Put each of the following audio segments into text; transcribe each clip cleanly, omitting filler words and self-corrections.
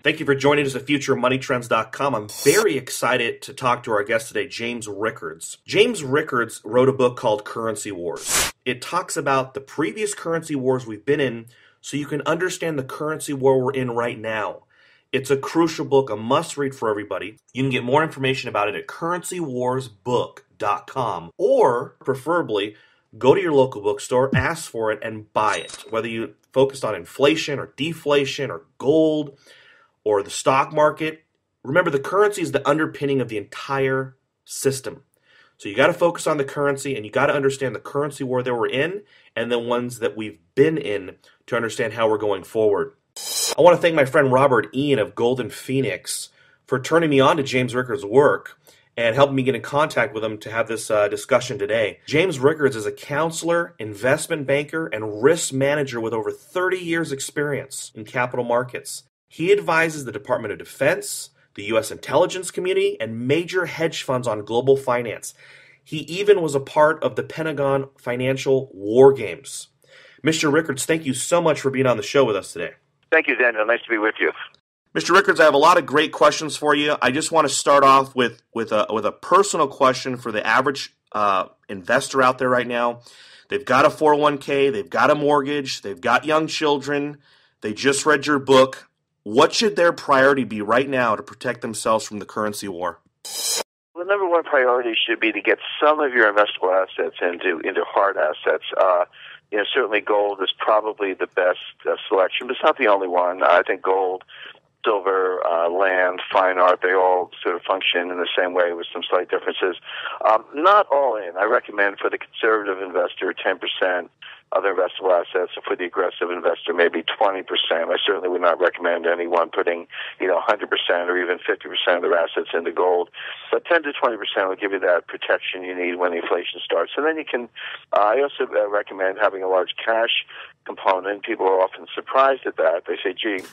Thank you for joining us at FutureMoneyTrends.com. I'm very excited to talk to our guest today, James Rickards. James Rickards wrote a book called Currency Wars. It talks about the previous currency wars we've been in so you can understand the currency war we're in right now. It's a crucial book, a must-read for everybody. You can get more information about it at currencywarsbook.com, or preferably go to your local bookstore, ask for it, and buy it. Whether you focused on inflation or deflation or gold or the stock market, remember the currency is the underpinning of the entire system. So you got to focus on the currency, and you got to understand the currency war that we're in and the ones that we've been in to understand how we're going forward. I want to thank my friend Robert Ian of Golden Phoenix for turning me on to James Rickards' work and helping me get in contact with him to have this discussion today. James Rickards is a counselor, investment banker, and risk manager with over 30 years' experience in capital markets. He advises the Department of Defense, the U.S. intelligence community, and major hedge funds on global finance. He even was a part of the Pentagon financial war games. Mr. Rickards, thank you so much for being on the show with us today. Thank you, Daniel. Nice to be with you. Mr. Rickards, I have a lot of great questions for you. I just want to start off with a personal question for the average investor out there right now. They've got a 401k, they've got a mortgage, they've got young children, they just read your book. What should their priority be right now to protect themselves from the currency war? The number one priority should be to get some of your investable assets into hard assets. Certainly gold is probably the best selection, but it's not the only one. I think gold, silver, land, fine art, they all sort of function in the same way with some slight differences. Not all in. I recommend for the conservative investor 10% of their investable assets, and for the aggressive investor maybe 20%. I certainly would not recommend anyone putting 100% or even 50% of their assets into gold. But 10 to 20% will give you that protection you need when the inflation starts. And then you can, I also recommend having a large cash component. People are often surprised at that. They say, gee,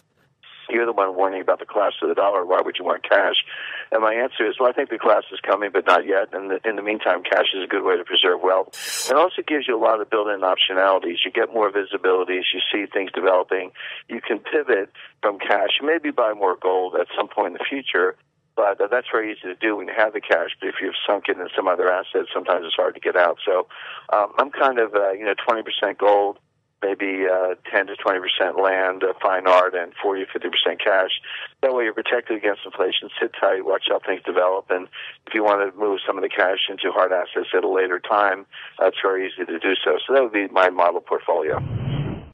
you're the one warning about the collapse of the dollar. Why would you want cash? And my answer is, well, I think the collapse is coming, but not yet. And in the meantime, cash is a good way to preserve wealth. It also gives you a lot of built-in optionalities. You get more visibility as you see things developing. You can pivot from cash, maybe buy more gold at some point in the future. But that's very easy to do when you have the cash. But if you've sunk it in some other assets, sometimes it's hard to get out. So I'm kind of, 20% gold, maybe 10 to 20% land, fine art, and 40 to 50% cash. That way you're protected against inflation. Sit tight, watch how things develop, and if you want to move some of the cash into hard assets at a later time, it's very easy to do so. So that would be my model portfolio.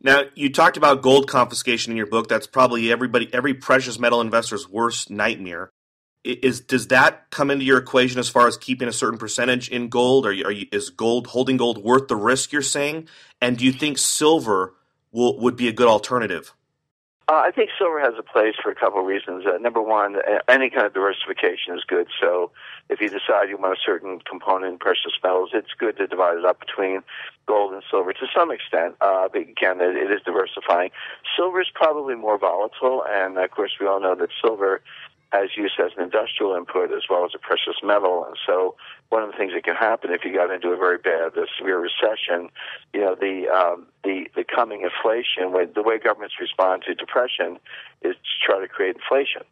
Now, you talked about gold confiscation in your book. That's probably every precious metal investor's worst nightmare. Does that come into your equation as far as keeping a certain percentage in gold? Is holding gold worth the risk you're saying? And do you think silver would be a good alternative? I think silver has a place for a couple of reasons. Number one, any kind of diversification is good. So if you decide you want a certain component in precious metals, it's good to divide it up between gold and silver to some extent. But again, it is diversifying. Silver is probably more volatile, and of course we all know that silver has used as an industrial input as well as a precious metal. And so one of the things that can happen if you got into a very bad, severe recession, the coming inflation, the way governments respond to depression is to try to create inflation.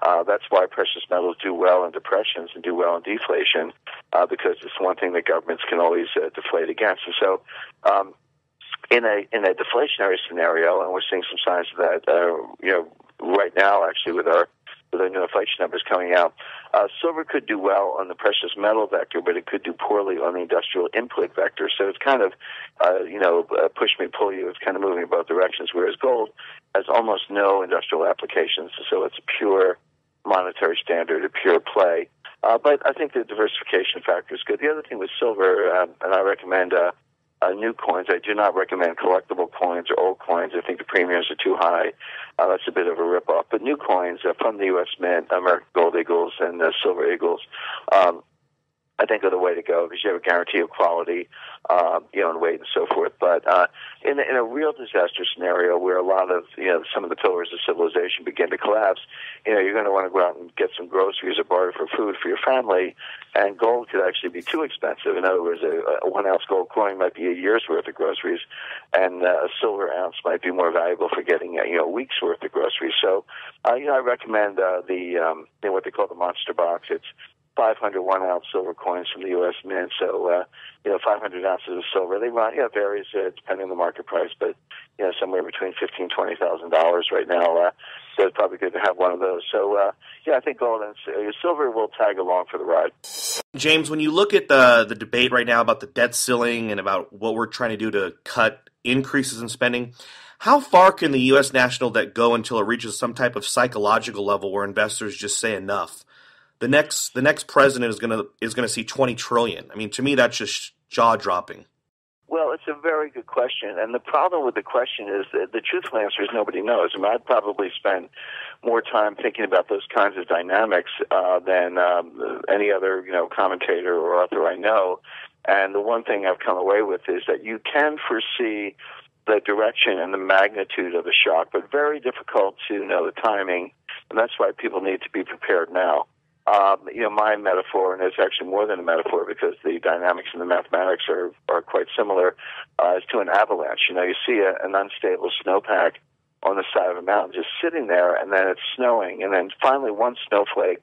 That's why precious metals do well in depressions and do well in deflation, because it's one thing that governments can always deflate against. And so in a deflationary scenario, and we're seeing some signs of that, right now actually with our new inflation numbers coming out, silver could do well on the precious metal vector, but it could do poorly on the industrial input vector. So it's kind of, push me, pull you. It's kind of moving in both directions, whereas gold has almost no industrial applications. So it's a pure monetary standard, a pure play. But I think the diversification factor is good. The other thing with silver, and I recommend new coins. I do not recommend collectible coins or old coins. I think the premiums are too high. That's a bit of a rip-off. But new coins from the U.S. Mint, American Gold Eagles, and Silver Eagles, I think are the way to go because you have a guarantee of quality, and weight and so forth. But in a real disaster scenario where a lot of, some of the pillars of civilization begin to collapse, you're going to want to go out and get some groceries or borrow for food for your family, and gold could actually be too expensive. In other words, a 1 ounce gold coin might be a year's worth of groceries, and a silver ounce might be more valuable for getting a week's worth of groceries. So, I recommend what they call the Monster Box. It's 500 1-ounce silver coins from the U.S. Mint. So, 500 ounces of silver. They run, varies depending on the market price, but somewhere between $15,000-$20,000 right now. So it's probably good to have one of those. So, I think gold and silver will tag along for the ride. James, when you look at the debate right now about the debt ceiling and about what we're trying to do to cut increases in spending, how far can the U.S. national debt go until it reaches some type of psychological level where investors just say enough? The next president is gonna see 20 trillion. I mean, to me, that's just jaw dropping. Well, it's a very good question, and the problem with the question is that the truthful answer is nobody knows. I mean, I'd probably spend more time thinking about those kinds of dynamics than any other commentator or author I know. And the one thing I've come away with is that you can foresee the direction and the magnitude of the shock, but very difficult to know the timing, and that's why people need to be prepared now. My metaphor, and it's actually more than a metaphor because the dynamics and the mathematics are quite similar, is to an avalanche. You see an unstable snowpack on the side of a mountain just sitting there, and then it's snowing, and then finally one snowflake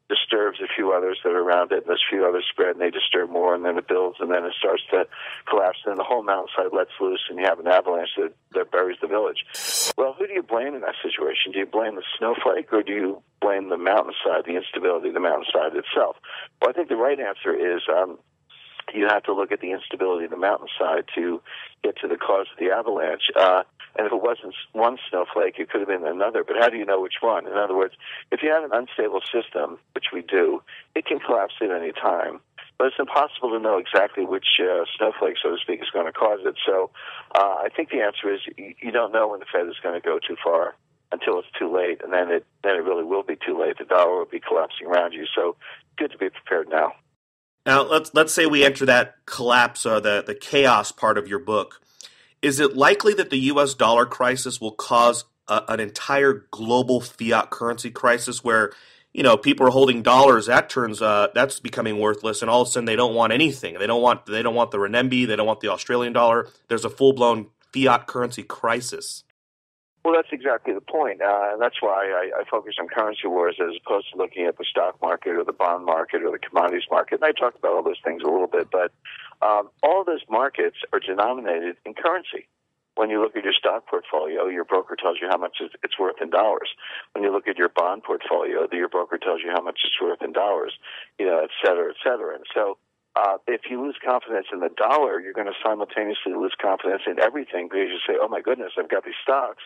disturbs a few others that are around it, and those few others spread, and they disturb more, and then it builds, and then it starts to collapse, and then the whole mountainside lets loose, and you have an avalanche that buries the village. Well, who do you blame in that situation? Do you blame the snowflake, or do you blame the mountainside, the instability of the mountainside itself? Well, I think the right answer is you have to look at the instability of the mountainside to get to the cause of the avalanche. And if it wasn't one snowflake, it could have been another. But how do you know which one? In other words, if you have an unstable system, which we do, it can collapse at any time. But it's impossible to know exactly which snowflake, so to speak, is going to cause it. So I think the answer is you don't know when the Fed is going to go too far until it's too late, and then it really will be too late. The dollar will be collapsing around you. So it's good to be prepared now. Now, let's say we enter that collapse, the chaos part of your book. Is it likely that the U.S. dollar crisis will cause an entire global fiat currency crisis where, people are holding dollars, that's becoming worthless, and all of a sudden they don't want anything. They don't want the renminbi, they don't want the Australian dollar. There's a full-blown fiat currency crisis. Well, that's exactly the point. That's why I focus on currency wars as opposed to looking at the stock market or the bond market or the commodities market. And I talked about all those things a little bit, but all of those markets are denominated in currency. When you look at your stock portfolio, your broker tells you how much it's worth in dollars. When you look at your bond portfolio, your broker tells you how much it's worth in dollars, et cetera, et cetera. And so if you lose confidence in the dollar, you're going to simultaneously lose confidence in everything because you say, oh, my goodness, I've got these stocks,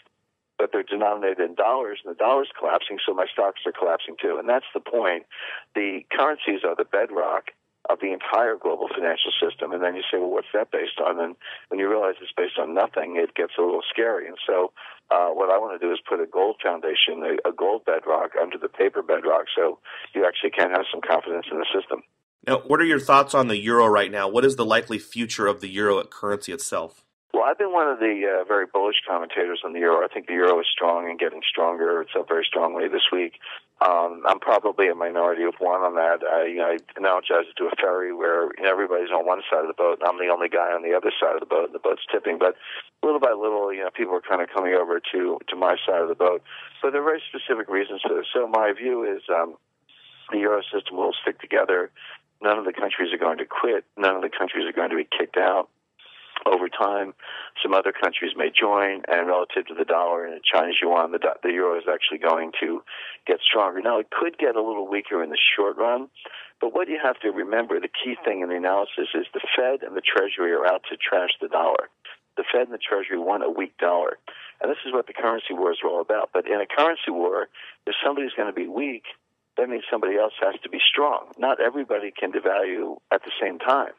but they're denominated in dollars, and the dollar's collapsing, so my stocks are collapsing too. And that's the point. The currencies are the bedrock of the entire global financial system. And then you say, well, what's that based on? And when you realize it's based on nothing, it gets a little scary. And so what I want to do is put a gold foundation, a gold bedrock under the paper bedrock, so you actually can have some confidence in the system. Now, what are your thoughts on the euro right now? What is the likely future of the euro currency itself? Well, I've been one of the very bullish commentators on the euro. I think the euro is strong and getting stronger. It's up very strongly this week. I'm probably a minority of one on that. I analogize it to a ferry where everybody's on one side of the boat, and I'm the only guy on the other side of the boat, and the boat's tipping. But little by little, people are kind of coming over to my side of the boat. So there are very specific reasons for this. So my view is the euro system will stick together. None of the countries are going to quit. None of the countries are going to be kicked out. Over time, some other countries may join, and relative to the dollar and the Chinese yuan, the euro is actually going to get stronger. Now, it could get a little weaker in the short run, but what you have to remember, the key thing in the analysis is the Fed and the Treasury are out to trash the dollar. The Fed and the Treasury want a weak dollar, and this is what the currency wars are all about. But in a currency war, if somebody's going to be weak, that means somebody else has to be strong. Not everybody can devalue at the same time.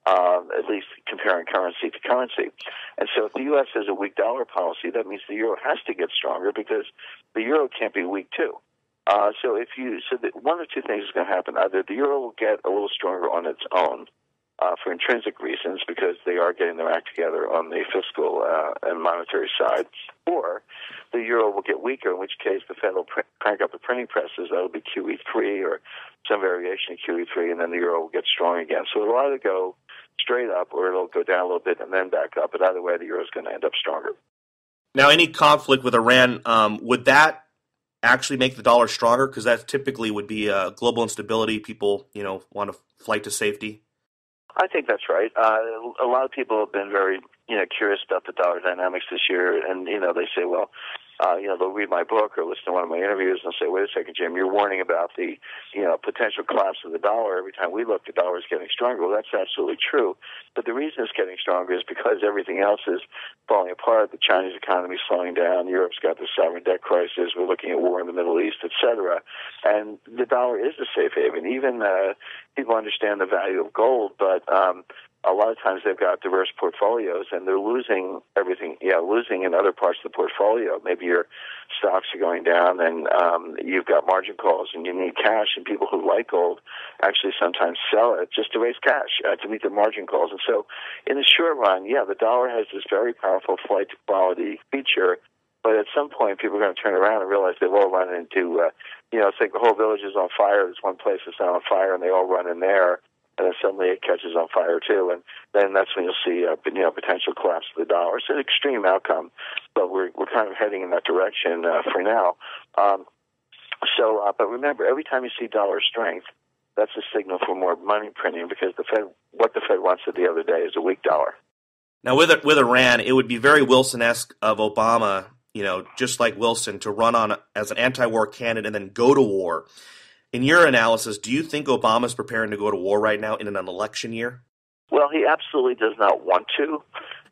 At least comparing currency to currency. And so if the U.S. has a weak dollar policy, that means the euro has to get stronger because the euro can't be weak too. So one of two things is going to happen. Either the euro will get a little stronger on its own for intrinsic reasons because they are getting their act together on the fiscal and monetary side, or the euro will get weaker, in which case the Fed will crank up the printing presses. That will be QE3 or some variation of QE3, and then the euro will get strong again. So it'll either go straight up or it'll go down a little bit and then back up. But either way, the euro is going to end up stronger. Now, any conflict with Iran, would that actually make the dollar stronger? Because that typically would be global instability. People, want to flight to safety. I think that's right. A lot of people have been very, curious about the dollar dynamics this year, and they say, well, they'll read my book or listen to one of my interviews and they'll say, wait a second, Jim, you're warning about the, potential collapse of the dollar. Every time we look, the dollar is getting stronger. Well, that's absolutely true. But the reason it's getting stronger is because everything else is falling apart. The Chinese economy is slowing down. Europe's got the sovereign debt crisis. We're looking at war in the Middle East, et cetera. And the dollar is a safe haven. Even people understand the value of gold, but a lot of times they've got diverse portfolios and they're losing everything, losing in other parts of the portfolio. Maybe your stocks are going down and you've got margin calls and you need cash, and people who like gold actually sometimes sell it just to raise cash, to meet their margin calls. And so in the short run, the dollar has this very powerful flight to quality feature, but at some point people are going to turn around and realize they've all run into, it's like the whole village is on fire. There's one place that's not on fire and they all run in there. And then suddenly it catches on fire too, and then that's when you'll see potential collapse of the dollar. It's an extreme outcome, but we're kind of heading in that direction for now. But remember, every time you see dollar strength, that's a signal for more money printing, because what the Fed wants the other day is a weak dollar. Now with Iran, it would be very Wilson-esque of Obama, just like Wilson, to run on as an anti-war candidate and then go to war. In your analysis, do you think Obama's preparing to go to war right now in an election year? Well, he absolutely does not want to,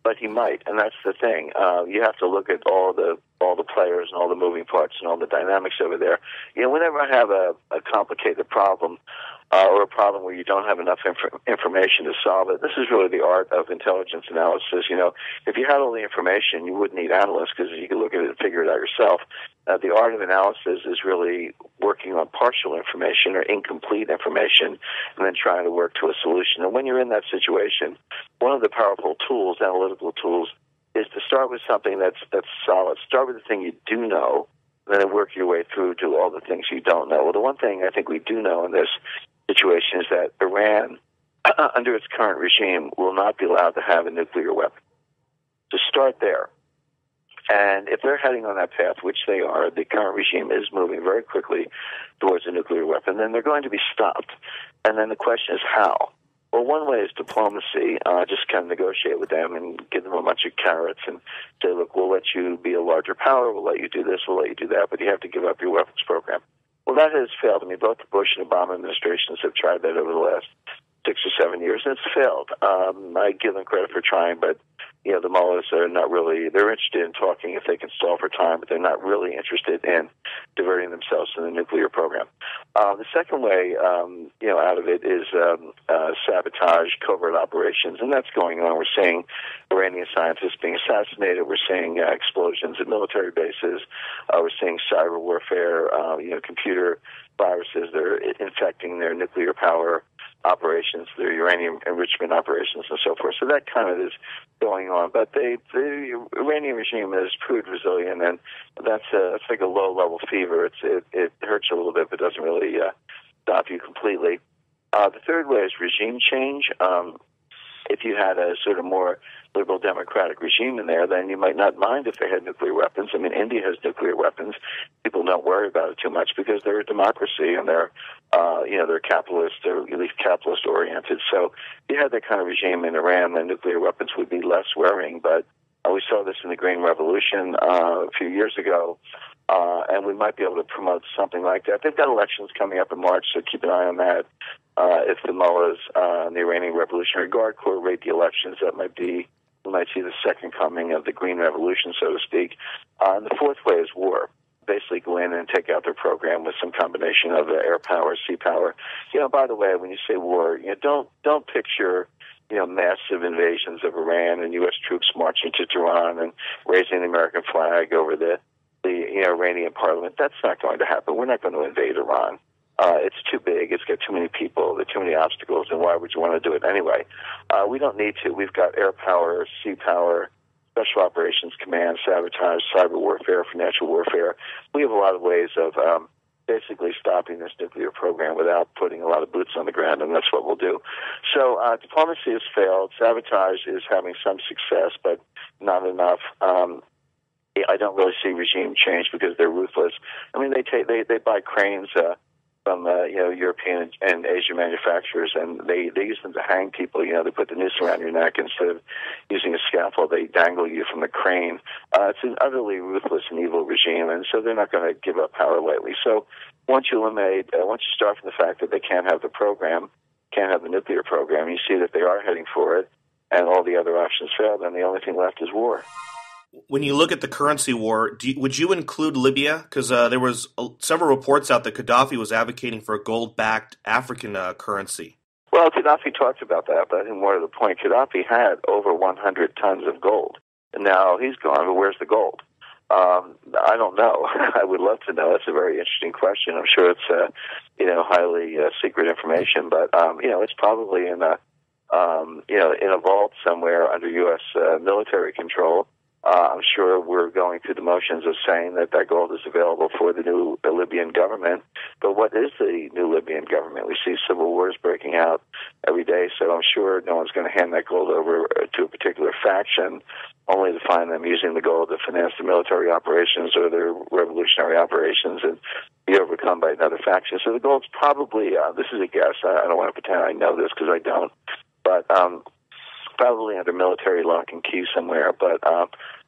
but he might, and that's the thing. You have to look at all the players and all the moving parts and all the dynamics over there. Whenever I have a complicated problem or a problem where you don't have enough information to solve it, this is really the art of intelligence analysis. If you had all the information, you wouldn't need analysts because you could look at it and figure it out yourself. The art of analysis is really working on partial information or incomplete information and then trying to work to a solution. And when you're in that situation, one of the powerful tools, analytical tools, is to start with something that's solid. Start with the thing you do know, and then work your way through to all the things you don't know. Well, the one thing I think we do know in this situation is that Iran, under its current regime, will not be allowed to have a nuclear weapon. To start there. And if they're heading on that path, which they are, the current regime is moving very quickly towards a nuclear weapon, then they're going to be stopped. And then the question is how? Well, one way is diplomacy, just kind of negotiate with them and give them a bunch of carrots and say, look, we'll let you be a larger power, we'll let you do this, we'll let you do that, but you have to give up your weapons program. Well, that has failed. Both the Bush and Obama administrations have tried that over the last 6 or 7 years, and it's failed. I give them credit for trying, but the mullahs are not really, they're interested in talking if they can stall for time, but they're not really interested in diverting themselves to the nuclear program. The second way, out of it is sabotage, covert operations, and that's going on. We're seeing Iranian scientists being assassinated. We're seeing explosions at military bases. We're seeing cyber warfare, computer viruses that are infecting their nuclear power operations, their uranium enrichment operations, and so forth. So that kind of is going on. But the Iranian regime has proved resilient, and it's like a low-level fever. It hurts a little bit, but doesn't really stop you completely. The third way is regime change. If you had a sort of more liberal democratic regime in there, then you might not mind if they had nuclear weapons. India has nuclear weapons. People don't worry about it too much because they're a democracy and they're capitalist, or at least capitalist oriented. So if you had that kind of regime in Iran, then nuclear weapons would be less worrying. But we saw this in the Green Revolution a few years ago, and we might be able to promote something like that. They've got elections coming up in March, so keep an eye on that. If the mullahs and the Iranian Revolutionary Guard Corps raid the elections, we might see the second coming of the Green Revolution, so to speak. And the fourth way is war. Basically go in and take out their program with some combination of air power, sea power. By the way, when you say war, don't picture massive invasions of Iran and U.S. troops marching to Tehran and raising the American flag over the Iranian parliament. That's not going to happen. We're not going to invade Iran. It's too big. It's got too many people. There are too many obstacles, and why would you want to do it anyway? We don't need to. We've got air power, sea power, Special Operations Command, sabotage, cyber warfare, financial warfare. We have a lot of ways of basically stopping this nuclear program without putting a lot of boots on the ground, and that's what we'll do. So diplomacy has failed. Sabotage is having some success, but not enough. I don't really see regime change because they're ruthless. I mean, they buy cranes from European and Asian manufacturers, and they use them to hang people. You know, they put the noose around your neck instead of using a scaffold. They dangle you from the crane. It's an utterly ruthless and evil regime, and so they're not going to give up power lightly. So once you start from the fact that they can't have the program, can't have the nuclear program, you see that they are heading for it, and all the other options fail, then the only thing left is war. When you look at the currency war, would you include Libya? Because there was several reports out that Gaddafi was advocating for a gold-backed African currency. Well, Gaddafi talked about that, but I think more to the point, Gaddafi had over 100 tons of gold. And now he's gone, but where's the gold? I don't know. I would love to know. That's a very interesting question. I'm sure it's highly secret information, but it's probably in a vault somewhere under U.S. military control. I'm sure we're going through the motions of saying that gold is available for the new Libyan government. But what is the new Libyan government? We see civil wars breaking out every day, so I'm sure no one's going to hand that gold over to a particular faction, only to find them using the gold to finance their military operations or their revolutionary operations and be overcome by another faction. So the gold's probably, this is a guess, I don't want to pretend I know this because I don't, but probably under military lock and key somewhere. But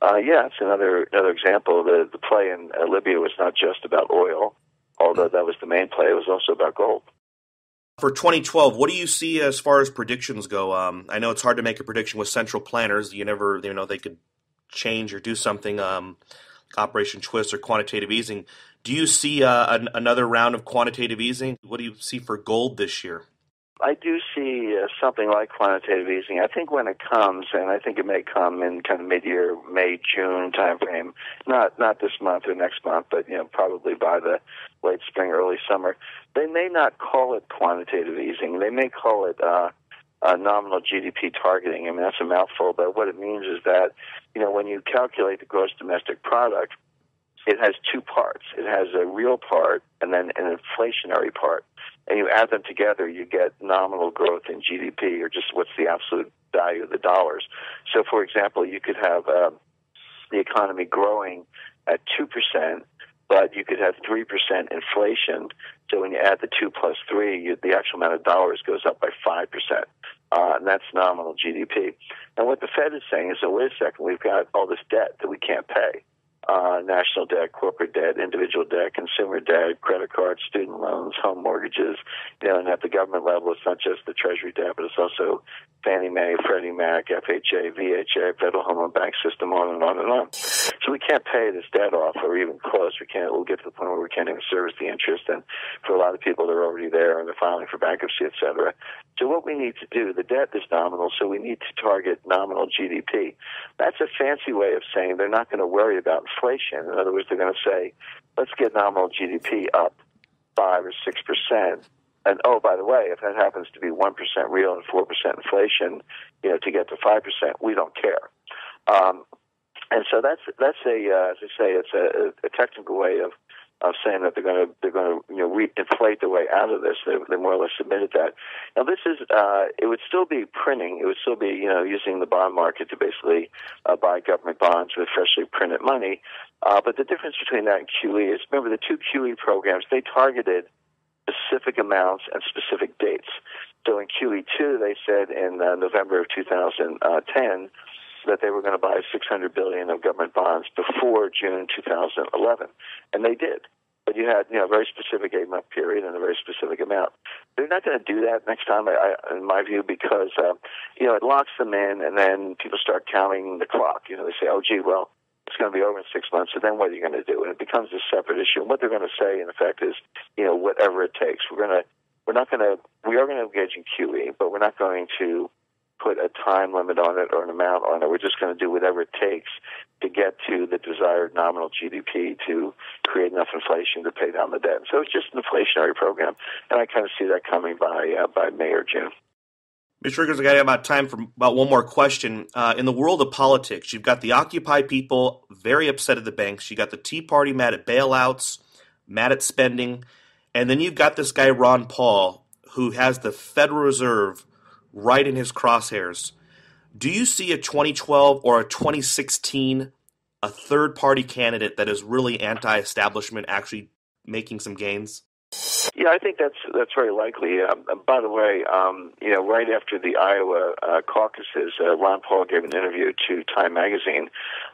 it's another example. The play in Libya was not just about oil, although that was the main play. It was also about gold. For 2012, what do you see as far as predictions go? I know it's hard to make a prediction with central planners. You never, they could change or do something, Operation Twist or quantitative easing. Do you see another round of quantitative easing? What do you see for gold this year? I do see something like quantitative easing. I think when it comes, and I think it may come in kind of mid-year, May, June timeframe, not this month or next month, but probably by the late spring, early summer. They may not call it quantitative easing. They may call it nominal GDP targeting. I mean, that's a mouthful, but what it means is that when you calculate the gross domestic product, it has two parts. It has a real part and then an inflationary part. And you add them together, you get nominal growth in GDP, or just what's the absolute value of the dollars. So, for example, you could have the economy growing at 2%, but you could have 3% inflation. So when you add the 2 plus 3, the actual amount of dollars goes up by 5%. And that's nominal GDP. And what the Fed is saying is, wait a second, we've got all this debt that we can't pay. National debt, corporate debt, individual debt, consumer debt, credit cards, student loans, home mortgages. And at the government level, it's not just the Treasury debt, but it's also Fannie Mae, Freddie Mac, FHA, VHA, Federal Home Loan Bank System, on and on and on. So we can't pay this debt off, or even close. We'll get to the point where we can't even service the interest. And for a lot of people, they're already there and they're filing for bankruptcy, et cetera. So what we need to do, the debt is nominal, so we need to target nominal GDP. That's a fancy way of saying they're not going to worry about inflation. In other words, they're going to say, let's get nominal GDP up 5 or 6%. And, by the way, if that happens to be 1% real and 4% inflation, to get to 5%, we don't care. And so that's as I say, it's a technical way of saying that they're going to re-inflate their way out of this. They more or less submitted that. Now this is it would still be printing. It would still be using the bond market to basically buy government bonds with freshly printed money. But the difference between that and QE is, remember, the two QE programs, they targeted specific amounts and specific dates. So in QE2, they said in November of 2010 that they were going to buy $600 billion of government bonds before June 2011, and they did. But you had a very specific 8-month period and a very specific amount. They're not going to do that next time, in my view, because it locks them in, and then people start counting the clock. They say, oh, gee, well, it's going to be over in 6 months, so then what are you going to do? And it becomes a separate issue. And what they're going to say, in effect, is, whatever it takes. We are going to engage in QE, but we're not going to put a time limit on it or an amount on it. We're just going to do whatever it takes to get to the desired nominal GDP to create enough inflation to pay down the debt. So it's just an inflationary program, and I kind of see that coming by May or June. Mr. Rickards, I got about time for about one more question. In the world of politics, you've got the Occupy people very upset at the banks. You got the Tea Party mad at bailouts, mad at spending, and then you've got this guy Ron Paul, who has the Federal Reserve right in his crosshairs. Do you see a 2012 or a 2016 a third-party candidate that is really anti-establishment actually making some gains? Yeah, I think that's very likely. By the way, right after the Iowa caucuses, Ron Paul gave an interview to Time Magazine,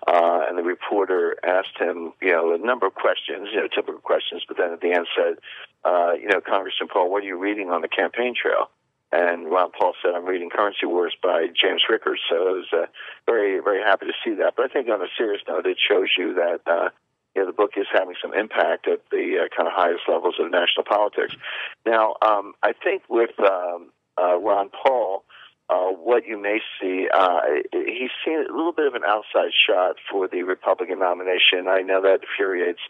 and the reporter asked him, a number of questions, typical questions, but then at the end said, Congressman Paul, what are you reading on the campaign trail? And Ron Paul said, I'm reading Currency Wars by James Rickards. So I was very, very happy to see that. But I think on a serious note, it shows you that the book is having some impact at the kind of highest levels of national politics. Now, I think with Ron Paul, what you may see, he's seen a little bit of an outside shot for the Republican nomination. I know that infuriates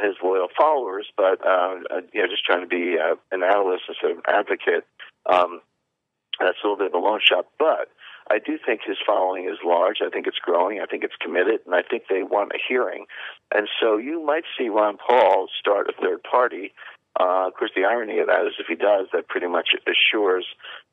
his loyal followers, but just trying to be an analyst instead of an advocate, that's a little bit of a long shot. But I do think his following is large. I think it's growing. I think it's committed, and I think they want a hearing. And so you might see Ron Paul start a third party. Of course, the irony of that is if he does, that pretty much assures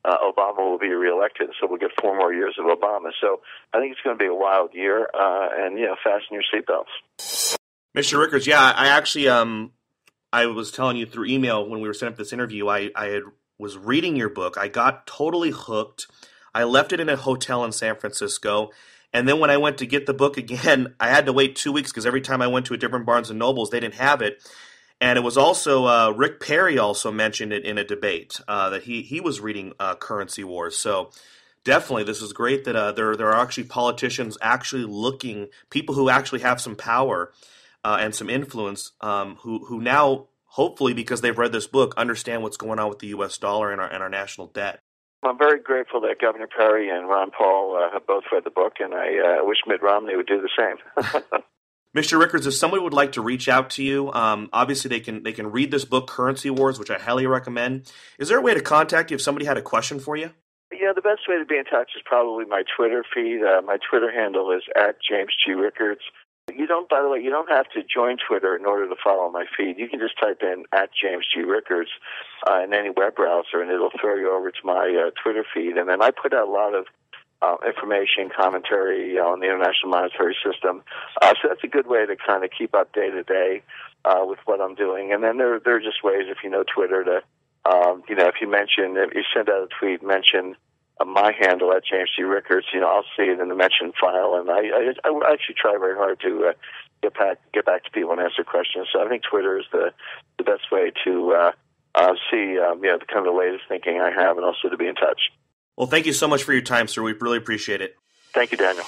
Obama will be reelected, so we'll get 4 more years of Obama. So I think it's going to be a wild year, and fasten your seatbelts. Mr. Rickards, yeah, I actually, I was telling you through email when we were setting up this interview, I was reading your book. I got totally hooked. I left it in a hotel in San Francisco, and then when I went to get the book again, I had to wait 2 weeks because every time I went to a different Barnes & Nobles, they didn't have it. And it was also, Rick Perry also mentioned it in a debate, that he was reading Currency Wars. So definitely, this is great that there are actually politicians actually looking, people who actually have some power and some influence, who now, hopefully, because they've read this book, understand what's going on with the U.S. dollar and our national debt. I'm very grateful that Governor Perry and Ron Paul have both read the book, and I wish Mitt Romney would do the same. Mr. Rickards, if somebody would like to reach out to you, obviously they can read this book, Currency Wars, which I highly recommend. Is there a way to contact you if somebody had a question for you? Yeah, the best way to be in touch is probably my Twitter feed. My Twitter handle is @JamesG.Rickards. By the way, you don't have to join Twitter in order to follow my feed. You can just type in @JamesG.Rickards in any web browser, and it'll throw you over to my Twitter feed. And then I put out a lot of information, commentary on the international monetary system. So that's a good way to kind of keep up day to day with what I'm doing. And then there are just ways, if you know Twitter, to if you send out a tweet, mention my handle @JamesG.Rickards, I'll see it in the mentioned file, and I actually try very hard to get back to people and answer questions. So I think Twitter is the best way to see the kind of the latest thinking I have, and also to be in touch. Well, thank you so much for your time, sir. We really appreciate it. Thank you, Daniel.